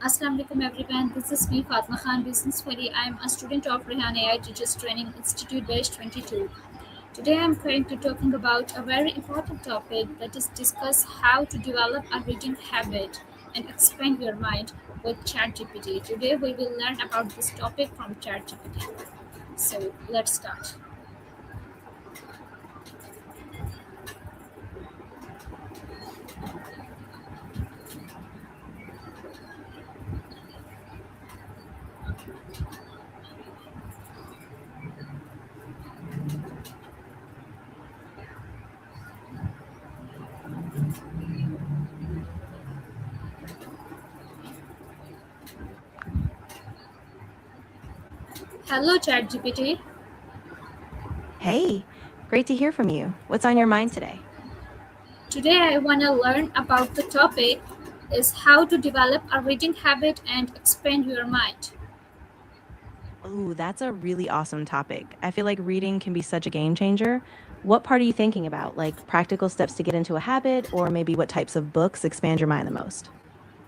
Assalamu alaikum everyone. This is me Fatima Khan, Business Wali. I am a student of Rehan AI Teachers Training Institute Batch 22. Today I am going to talking about a very important topic that is discuss how to develop a reading habit and expand your mind with ChatGPT. Today we will learn about this topic from ChatGPT. So let's start. Hello ChatGPT. Hey, great to hear from you. What's on your mind today? Today I want to learn about the topic is how to develop a reading habit and expand your mind. Oh, that's a really awesome topic. I feel like reading can be such a game changer. What part are you thinking about? Like practical steps to get into a habit, or maybe what types of books expand your mind the most?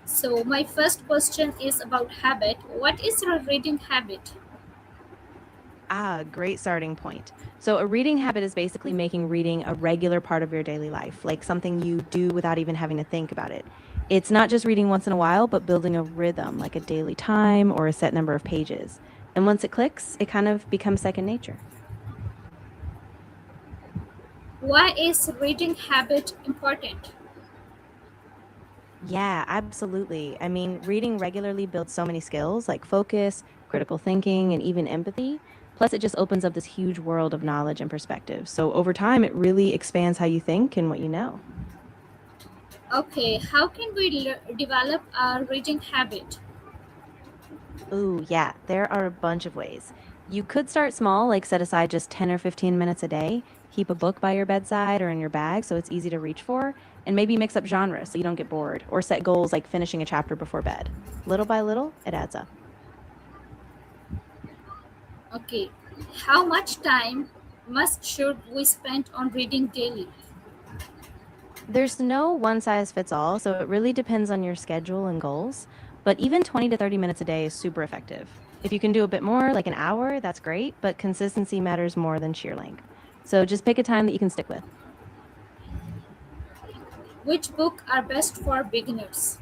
So, my first question is about habit. What is your reading habit? Great starting point. So, a reading habit is basically making reading a regular part of your daily life, like something you do without even having to think about it. It's not just reading once in a while, but building a rhythm, like a daily time or a set number of pages. And once it clicks, it kind of becomes second nature. Why is reading habit important? Yeah, absolutely. I mean, reading regularly builds so many skills like focus, critical thinking, and even empathy. Plus, it just opens up this huge world of knowledge and perspective. So, over time, it really expands how you think and what you know. Okay, how can we develop a reading habit? Ooh, yeah, there are a bunch of ways. You could start small, like set aside just 10 or 15 minutes a day, keep a book by your bedside or in your bag so it's easy to reach for, and maybe mix up genres so you don't get bored, or set goals like finishing a chapter before bed. Little by little, it adds up. Okay, how much time must should we spend on reading daily? There's no one size fits all, so it really depends on your schedule and goals. But even 20 to 30 minutes a day is super effective. If you can do a bit more, like an hour, that's great, but consistency matters more than sheer length. So just pick a time that you can stick with. Which book are best for beginners?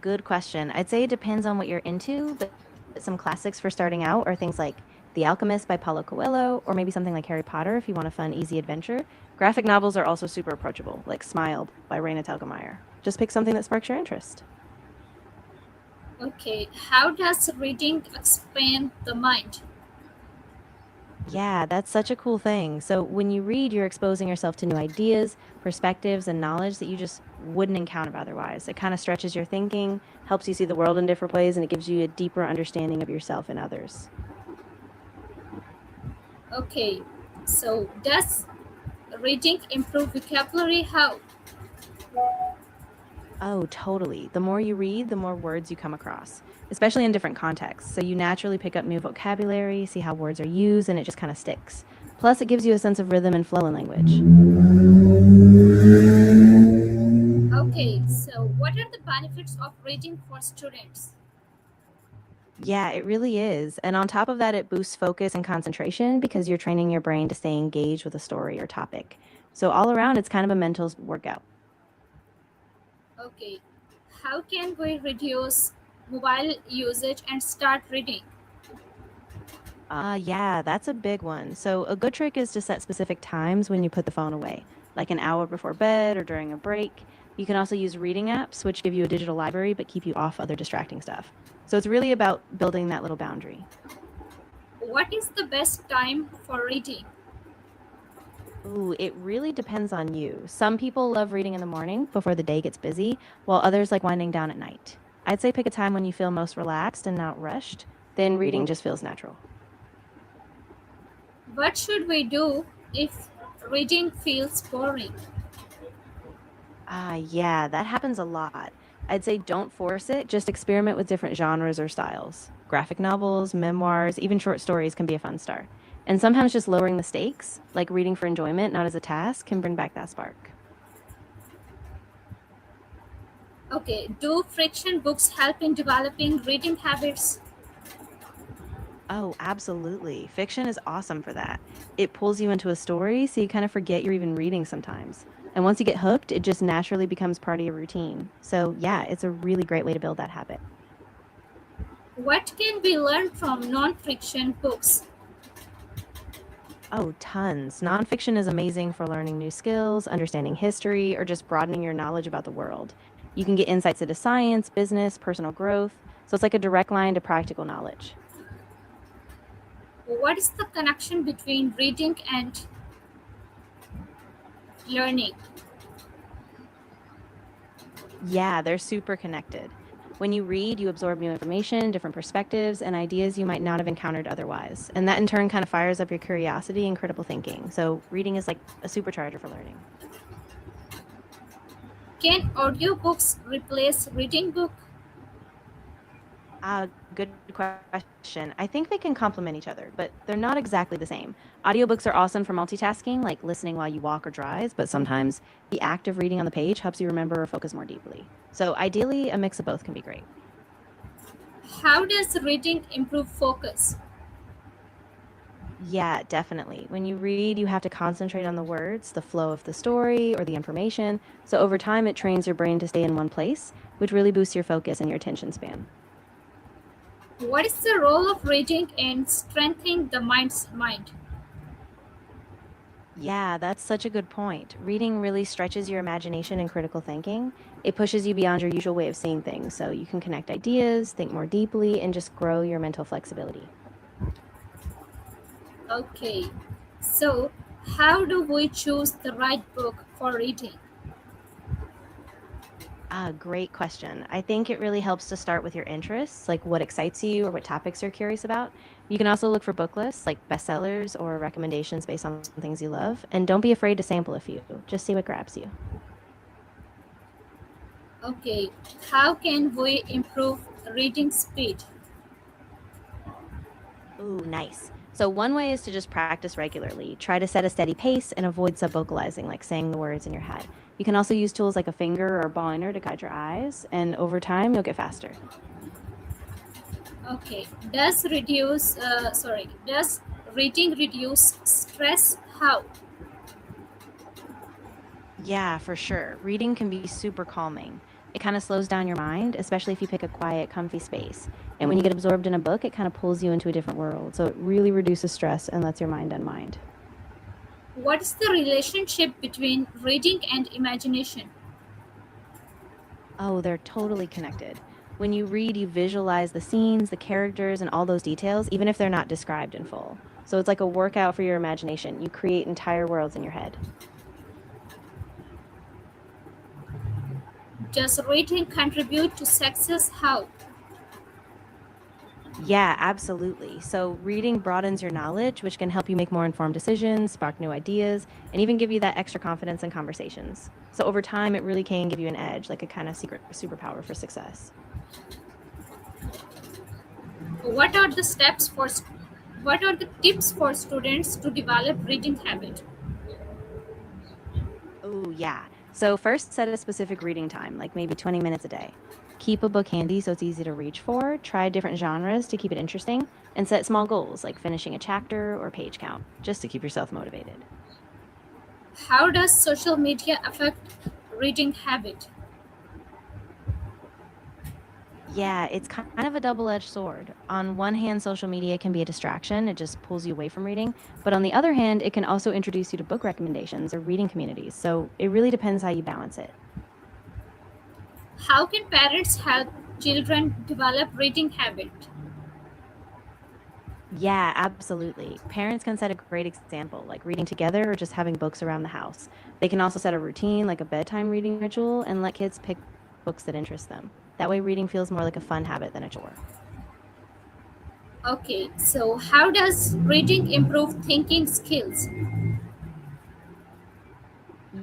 Good question. I'd say it depends on what you're into, but some classics for starting out are things like The Alchemist by Paulo Coelho, or maybe something like Harry Potter if you want a fun, easy adventure. Graphic novels are also super approachable, like Smile by Raina Telgemeier. Just pick something that sparks your interest. Okay, how does reading expand the mind? Yeah, that's such a cool thing. So when you read, you're exposing yourself to new ideas, perspectives, and knowledge that you just wouldn't encounter otherwise. It kind of stretches your thinking, helps you see the world in different ways, and it gives you a deeper understanding of yourself and others. Okay, so does reading improve vocabulary? How? Oh, totally. The more you read, the more words you come across, especially in different contexts. So you naturally pick up new vocabulary, see how words are used, and it just kind of sticks. Plus, it gives you a sense of rhythm and flow in language. Okay, so what are the benefits of reading for students? Yeah, it really is. And on top of that, it boosts focus and concentration because you're training your brain to stay engaged with a story or topic. So, all around, it's kind of a mental workout. Okay, how can we reduce mobile usage and start reading? Yeah, that's a big one. So, a good trick is to set specific times when you put the phone away, like an hour before bed or during a break. You can also use reading apps, which give you a digital library but keep you off other distracting stuff. So, it's really about building that little boundary. What is the best time for reading? Ooh, it really depends on you. Some people love reading in the morning before the day gets busy, while others like winding down at night. I'd say pick a time when you feel most relaxed and not rushed. Then reading just feels natural. What should we do if reading feels boring? Yeah, that happens a lot. I'd say don't force it, just experiment with different genres or styles. Graphic novels, memoirs, even short stories can be a fun start. And sometimes just lowering the stakes, like reading for enjoyment, not as a task, can bring back that spark. Okay, do friction books help in developing reading habits? Oh, absolutely. Fiction is awesome for that. It pulls you into a story, so you kind of forget you're even reading sometimes. And once you get hooked, it just naturally becomes part of your routine. So, yeah, it's a really great way to build that habit. What can we learn from non-fiction books? Oh, tons. Nonfiction is amazing for learning new skills, understanding history, or just broadening your knowledge about the world. You can get insights into science, business, personal growth. So, it's like a direct line to practical knowledge. What is the connection between reading and learning? Yeah, they're super connected. When you read, you absorb new information, different perspectives, and ideas you might not have encountered otherwise. And that in turn kind of fires up your curiosity and critical thinking. So, reading is like a supercharger for learning. Can audiobooks replace reading book? Good question. I think they can complement each other, but they're not exactly the same. Audiobooks are awesome for multitasking, like listening while you walk or drive, but sometimes the act of reading on the page helps you remember or focus more deeply. So, ideally, a mix of both can be great. How does reading improve focus? Yeah, definitely. When you read, you have to concentrate on the words, the flow of the story, or the information. So over time, it trains your brain to stay in one place, which really boosts your focus and your attention span. What is the role of reading in strengthening the mind? Yeah, that's such a good point. Reading really stretches your imagination and critical thinking. It pushes you beyond your usual way of seeing things, so you can connect ideas, think more deeply, and just grow your mental flexibility. Okay, so how do we choose the right book for reading? Great question. I think it really helps to start with your interests, like what excites you or what topics you're curious about. You can also look for book lists, like bestsellers or recommendations based on things you love. And don't be afraid to sample a few. Just see what grabs you. Okay, how can we improve reading speed? Ooh, nice. So, one way is to just practice regularly. Try to set a steady pace and avoid subvocalizing, like saying the words in your head. You can also use tools like a finger or a pointer to guide your eyes, and over time, you'll get faster. Okay, does reading reduce stress? How? Yeah, for sure. Reading can be super calming. It kind of slows down your mind, especially if you pick a quiet, comfy space. And when you get absorbed in a book, it kind of pulls you into a different world. So it really reduces stress and lets your mind unwind. What is the relationship between reading and imagination? Oh, they're totally connected. When you read, you visualize the scenes, the characters, and all those details, even if they're not described in full. So it's like a workout for your imagination. You create entire worlds in your head. Does reading contribute to success? How? Yeah, absolutely. So, reading broadens your knowledge, which can help you make more informed decisions, spark new ideas, and even give you that extra confidence in conversations. So, over time, it really can give you an edge, like a kind of secret superpower for success. What are the steps for what are the tips for students to develop reading habit? Oh, yeah. So, first, set a specific reading time, like maybe 20 minutes a day. Keep a book handy so it's easy to reach for. Try different genres to keep it interesting, and set small goals, like finishing a chapter or page count, just to keep yourself motivated. How does social media affect reading habit? Yeah, it's kind of a double-edged sword. On one hand, social media can be a distraction, it just pulls you away from reading. But on the other hand, it can also introduce you to book recommendations or reading communities. So it really depends how you balance it. How can parents help children develop reading habit? Yeah, absolutely. Parents can set a great example, like reading together or just having books around the house. They can also set a routine, like a bedtime reading ritual, and let kids pick books that interest them. That way, reading feels more like a fun habit than a chore. Okay, so how does reading improve thinking skills?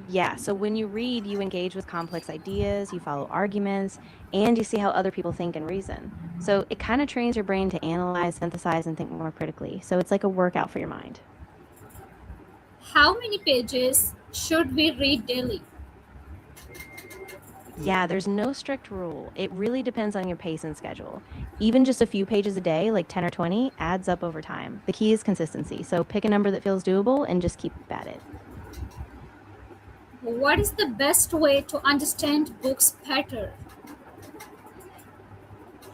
Yeah, so when you read, you engage with complex ideas, you follow arguments, and you see how other people think and reason. So it kind of trains your brain to analyze, synthesize, and think more critically. So it's like a workout for your mind. How many pages should we read daily? Yeah, there's no strict rule. It really depends on your pace and schedule. Even just a few pages a day, like 10 or 20, adds up over time. The key is consistency. So pick a number that feels doable and just keep at it. What is the best way to understand books better?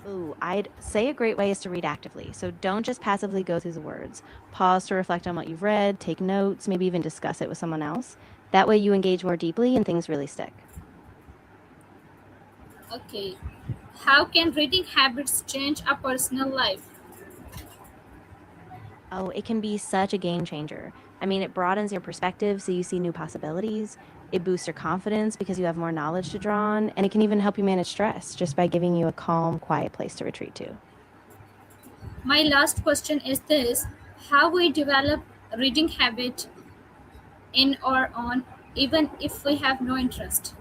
Ooh, I'd say a great way is to read actively. So don't just passively go through the words. Pause to reflect on what you've read, take notes, maybe even discuss it with someone else. That way you engage more deeply and things really stick. Okay. How can reading habits change a personal life? Oh, it can be such a game changer. I mean, it broadens your perspective so you see new possibilities. It boosts your confidence because you have more knowledge to draw on. And it can even help you manage stress just by giving you a calm, quiet place to retreat to. My last question is this: how we develop reading habit in or on even if we have no interest?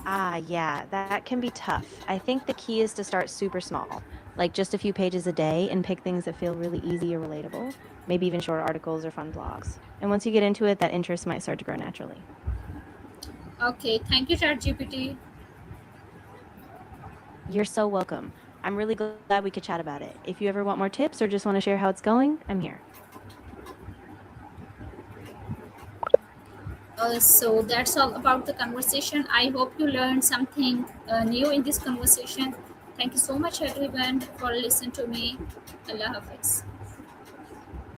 Ah, yeah, that can be tough. I think the key is to start super small, like just a few pages a day and pick things that feel really easy or relatable, maybe even short articles or fun blogs. And once you get into it, that interest might start to grow naturally. Okay, thank you, ChatGPT. You're so welcome. I'm really glad we could chat about it. If you ever want more tips or just want to share how it's going, I'm here. So that's all about the conversation. I hope you learned something new in this conversation. Thank you so much, everyone, for listening to me. Allah Hafiz.